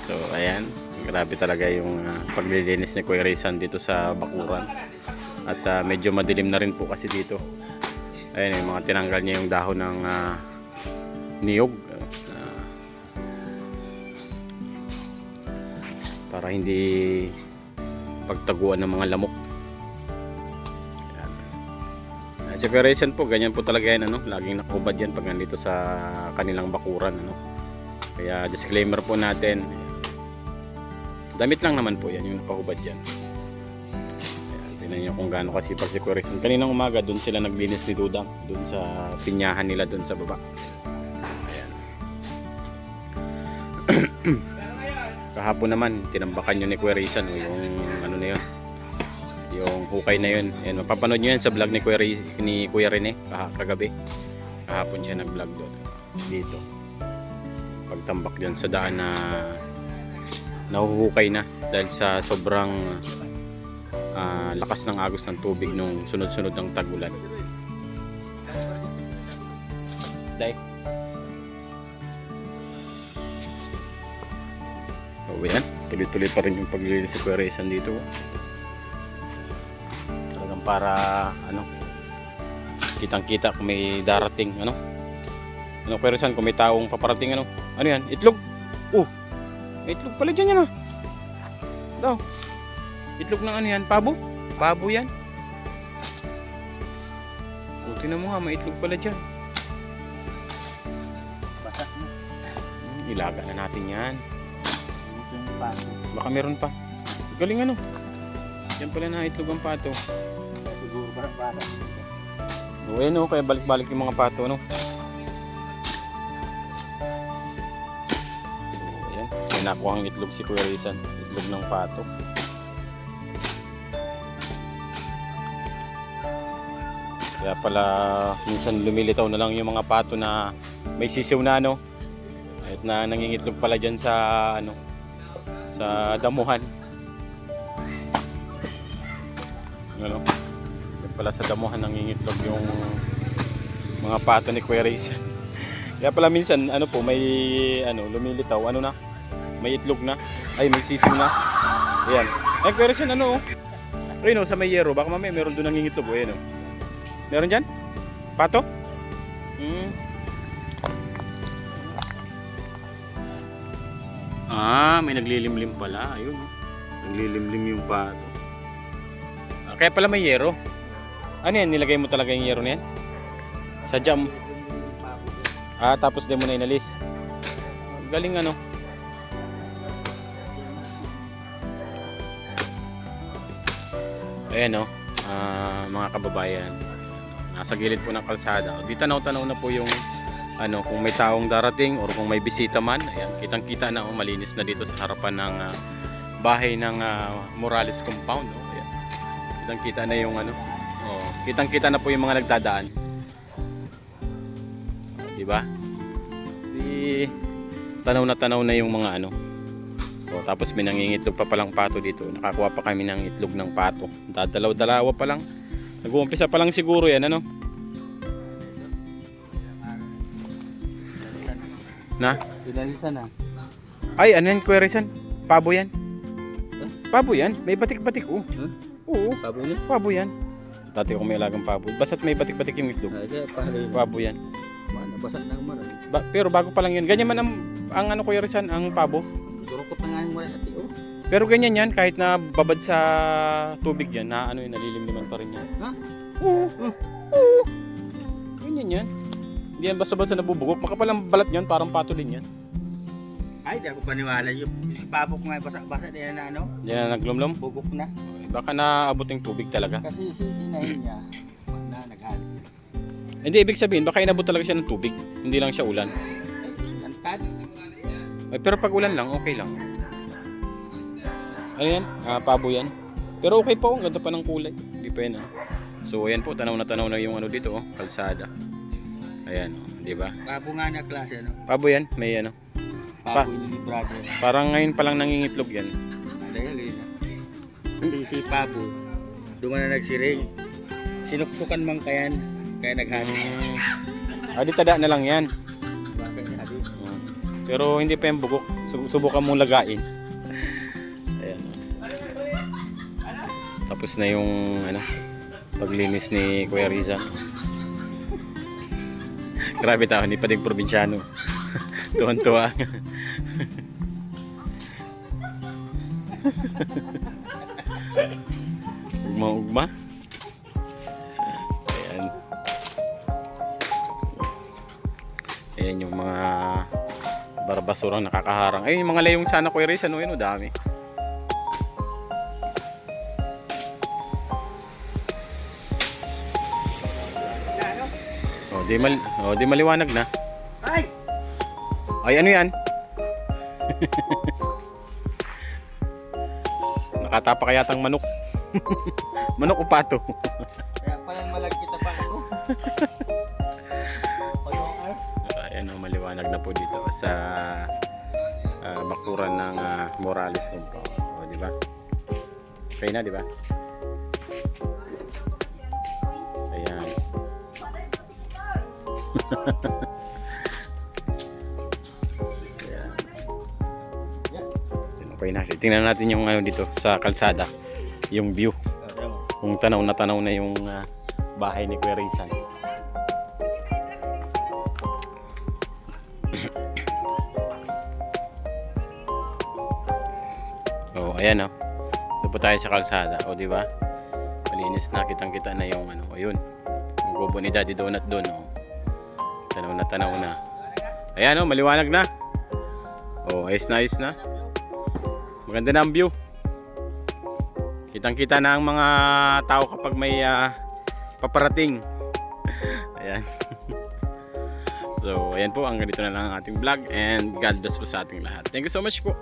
So ayan, grabe talaga yung paglilinis ni Kuya Rizan dito sa bakuran. At medyo madilim na rin po kasi dito. Ayan, yung mga tinanggal niya yung dahon ng niyog. Para hindi pagtaguan ng mga lamok. Ayan. Si Kuya Rizan po, ganyan po talaga yan, laging nakahubad yan pag nandito sa kanilang bakuran, Kaya disclaimer po natin, damit lang naman po yan yung nakahubad dyan. Ayan, tingnan nyo kung gaano kasipag si Kuya Rizan. Kaninang umaga doon sila naglinis ni Dudang, doon sa pinyahan nila doon sa baba. Ayan. Kahapon naman tinambakan yun ni Kuya Rizan, yung ano na yun, yung hukay na yun. Ayan, mapapanood nyo yan sa vlog ni Kuya Rene kagabi. Kahapon siya nag vlog doon dito, pagtambak dyan sa daan na nahuhukay na dahil sa sobrang lakas ng agos ng tubig nung sunod-sunod ng tag-ulan. Dahil yan, tuloy-tuloy pa rin yung paglilinis si Kuya Rizan dito. Talagang para kitang-kita kung may darating, Kuya Rizan, kung may taong paparating, ano yan, itlog. May itlog pala dyan yan, daw. Itlog ng ano yan, pabo yan. Tingnan mo nga, may itlog pala dyan. Basak na. Ilaga na natin yan. Baka meron pa. Galing, yan pala na itlog ang pato. Siguro parang Ayan, kaya balik-balik yung mga pato, Ayan, may nakuha ang itlog si Kuya Rizan. Itlog ng pato. Kaya pala minsan lumilitaw na lang yung mga pato na may sisiw na, At na nangingitlog pala dyan sa sa damuhan. Yan pala sa damuhan nangingitlog yung mga pato ni Kuya Rizan. Kaya pala minsan may lumilitaw, may itlog na, ay may sisiw na. Ayan. Ay Kuya Rizan, ayun, sa may yero, baka mamaya meron doon nangingitlog. Ayan, meron dyan? Pato? May naglilimlim pala. Ayun, naglilimlim yung pato. Kaya pala may yero. Ano yan? Nilagay mo talaga yung yero na yan? Sa jam. Tapos din mo na inalis. Galing, Ayan, mga kababayan. Nasa gilid po ng kalsada. Di tanaw-tanaw na po yung kung may taong darating or kung may bisita man. Ayan, kitang-kita na malinis na dito sa harapan ng bahay ng Morales compound. Ayan. Kitang-kita na yung kitang-kita na po yung mga nagdadaan. Di ba? Tanaw na yung mga tapos may nangingitlog pa palang pato dito. Nakakuha pa kami ng itlog ng pato. Dadalaw-dalawa pa lang. Nag-uumpisa pa lang siguro yan, Na? Pinalisan na. Ay, ano yan, Kuya Rizan? Pabo yan. Pabo yan. May batik-batik, Oo. Pabo niya? Pabo yan. Dati ko may alagang pabo. Basta't may batik-batik yung itlog. Pabo yan. Basak na marami. Pero bago pa lang yan. Ganyan man ang Kuya Rizan, ang pabo. Durukot na nga yung marami. Pero ganyan yan, kahit na babad sa tubig yan, nalilimliman pa rin yan. Ha? Oo. Ganyan yan. Hindi yan basta-basta nabubugok. Makapalang balat yan, parang pato din yan. Ay, di ako paniwala. Yung pabo ko nga basak-basak, di na Yan na naglumlum. bugok na. Baka naabot yung tubig talaga. Kasi si inahin niya, naghali. Hindi, ibig sabihin, baka inabot talaga siya ng tubig. Hindi lang siya ulan. Antad. Pero pag ulan lang, okay lang. Ano yan? Pabo yan. Pero okay pa, ang ganda pa ng kulay. Hindi pa yan. So ayan po, tanaw na yung dito, kalsada. Ayan, di ba? Pabo nga na klase, Pabo yan, may Pabo ni brother. Parang ngayon pa lang nangingitlog yan. Dahil na. Kasi si Pabo, doon na nagsiring. Sinuksukan man kayan, kaya naghali. Di tada na lang yan. Bakit naghali? Pero hindi pa yung bugok. Subukan mong lagain. Ayan. Tapos na yung ano, paglinis ni Kuya Rizal. Grabe tao, hindi pa din probinsyano. Tuwan-tuwa. Ugma-ugma. Ayan. Ayan yung mga barabasurang nakakaharang. Ay, yung mga layong sana Kuya Riz, ano yun, dami. Di maliwanag na. Ay! Ay, ano yan? Nakatapa kayatang manok. Manok o pato? Kaya palang malagkita pa ako. Ayan o, maliwanag na po dito sa bakuran ng Morales Compound. O, di ba? Okay na, di ba? Ayan. Ayan. Okay na. Tingnan natin yung ano dito sa kalsada. Yung view. Kung tanaw na yung bahay ni Kuya Rizal. Oh, ayan oh. Doon po tayo sa kalsada. O, di ba? Malinis na, kitang-kita na yung ano, o yun. Yung gobo ni Daddy Donut doon, oh. Tanaw na. Ayan oh, maliwanag na. Oh, ayos na. Maganda na ang view. Kitang-kita na ang mga tao kapag may paparating. Ayan. So, ayan po, hanggang dito na lang ang ating vlog and God bless po sa ating lahat. Thank you so much po.